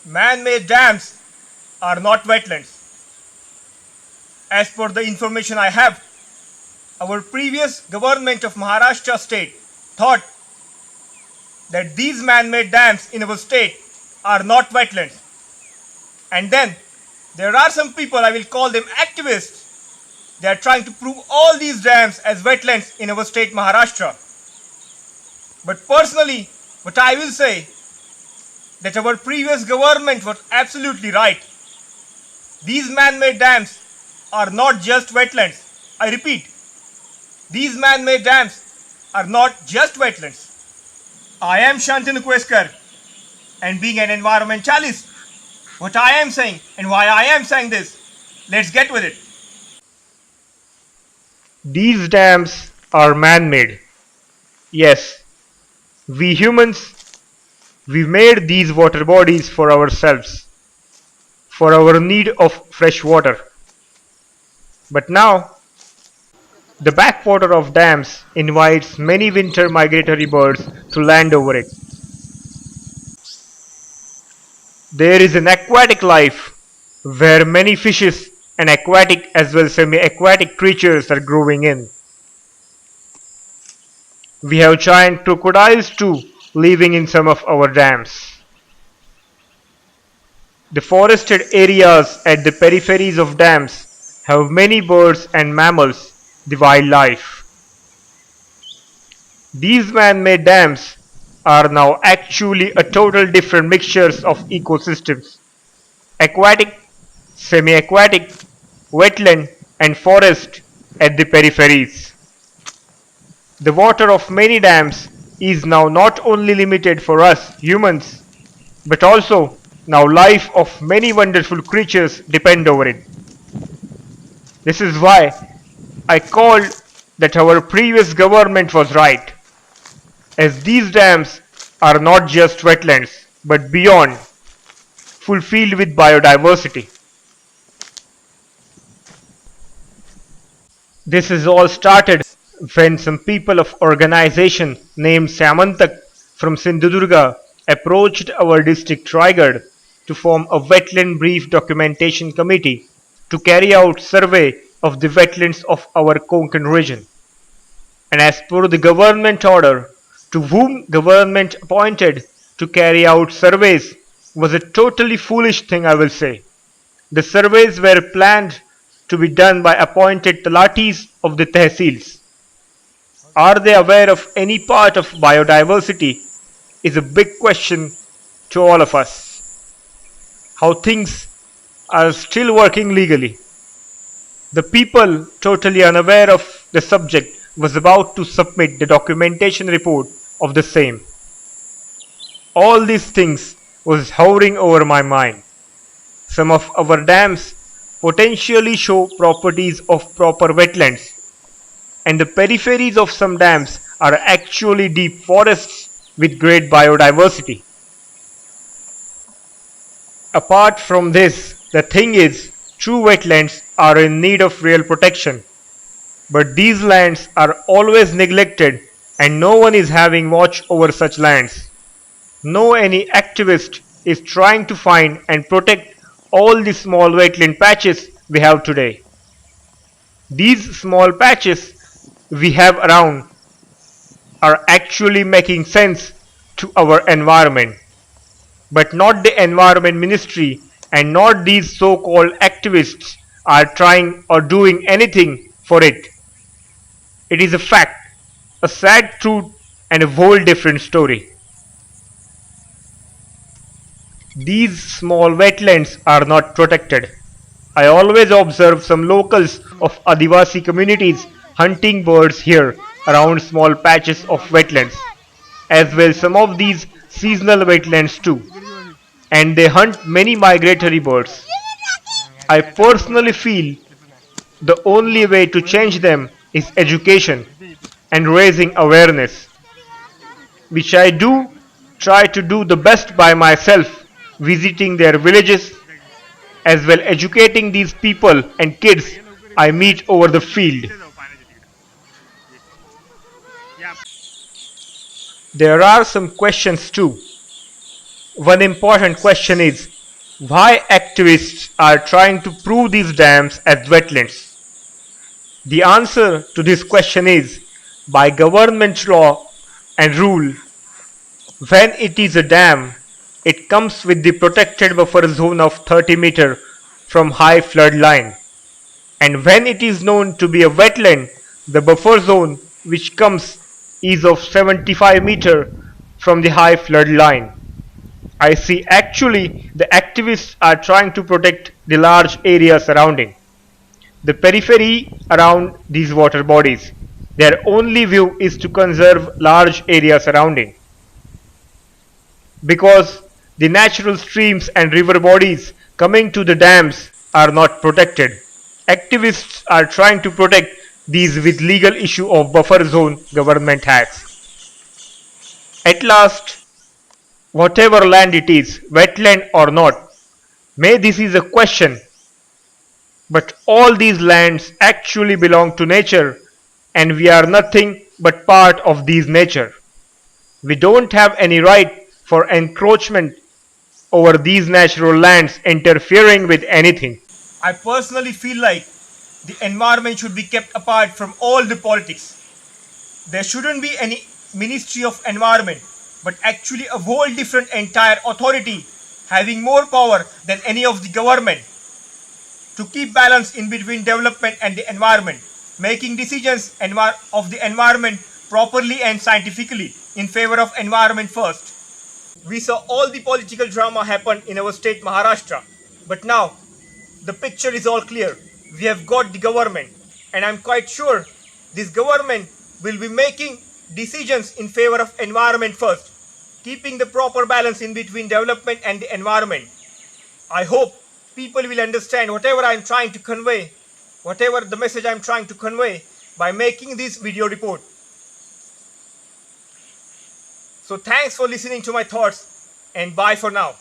Man-made dams are not wetlands. As per the information I have, our previous government of Maharashtra state thought that these man-made dams in our state are not wetlands. And then there are some people, I will call them activists, they are trying to prove all these dams as wetlands in our state Maharashtra. But personally, what I will say that our previous government was absolutely right. These man-made dams are not just wetlands. I repeat, these man-made dams are not just wetlands. I am Shantanu Kuveskar, and being an environmentalist, what I am saying and why I am saying this, let's get with it. These dams are man-made. Yes, we humans, we made these water bodies for ourselves, for our need of fresh water. But now, the backwater of dams invites many winter migratory birds to land over it. There is an aquatic life where many fishes and aquatic as well semi-aquatic creatures are growing in. We have giant crocodiles too living in some of our dams. The forested areas at the peripheries of dams have many birds and mammals, the wildlife. These man-made dams are now actually a total different mixtures of ecosystems: aquatic, semi-aquatic, wetland and forest at the peripheries. The water of many dams is now not only limited for us humans, but also now life of many wonderful creatures depend over it. This is why I called that our previous government was right, as these dams are not just wetlands, but beyond, fulfilled with biodiversity. This is all started when some people of organization named Samantak from Sindhudurga approached our district Raigad to form a wetland brief documentation committee to carry out survey of the wetlands of our Konkan region. And as per the government order, to whom government appointed to carry out surveys was a totally foolish thing, I will say. The surveys were planned to be done by appointed talatis of the tehsils. Are they aware of any part of biodiversity is a big question to all of us. How things are still working legally. The people totally unaware of the subject was about to submit the documentation report of the same. All these things was hovering over my mind. Some of our dams potentially show properties of proper wetlands, and the peripheries of some dams are actually deep forests with great biodiversity. Apart from this, the thing is, true wetlands are in need of real protection. But these lands are always neglected and no one is having watch over such lands. No any activist is trying to find and protect all the small wetland patches we have today. These small patches we have around are actually making sense to our environment, but not the environment ministry and not these so-called activists are trying or doing anything for it. It is a fact, a sad truth and a whole different story. These small wetlands are not protected. I always observe some locals of Adivasi communities hunting birds here around small patches of wetlands, as well some of these seasonal wetlands too, and they hunt many migratory birds. I personally feel the only way to change them is education and raising awareness, which I do try to do the best by myself, visiting their villages, as well educating these people and kids I meet over the field. There are some questions too. One important question is, Why activists are trying to prove these dams as wetlands? The answer to this question is by government law and rule. When it is a dam, it comes with the protected buffer zone of 30 meters from high flood line. And when it is known to be a wetland, the buffer zone which comes is of 75 meters from the high flood line. I see actually the activists are trying to protect the large area surrounding the periphery around these water bodies. Their only view is to conserve large area surrounding because the natural streams and river bodies coming to the dams are not protected. Activists are trying to protect these with legal issue of buffer zone government has. At last, whatever land it is, wetland or not, may this is a question, but all these lands actually belong to nature and we are nothing but part of these nature. We don't have any right for encroachment over these natural lands interfering with anything. I personally feel like the environment should be kept apart from all the politics. There shouldn't be any Ministry of Environment, but actually a whole different entire authority having more power than any of the government to keep balance in between development and the environment, making decisions of the environment properly and scientifically in favor of environment first. We saw all the political drama happen in our state Maharashtra, but now the picture is all clear. We have got the government, and I'm quite sure this government will be making decisions in favor of environment first, keeping the proper balance in between development and the environment. I hope people will understand whatever I'm trying to convey, whatever the message I'm trying to convey by making this video report. So thanks for listening to my thoughts, and bye for now.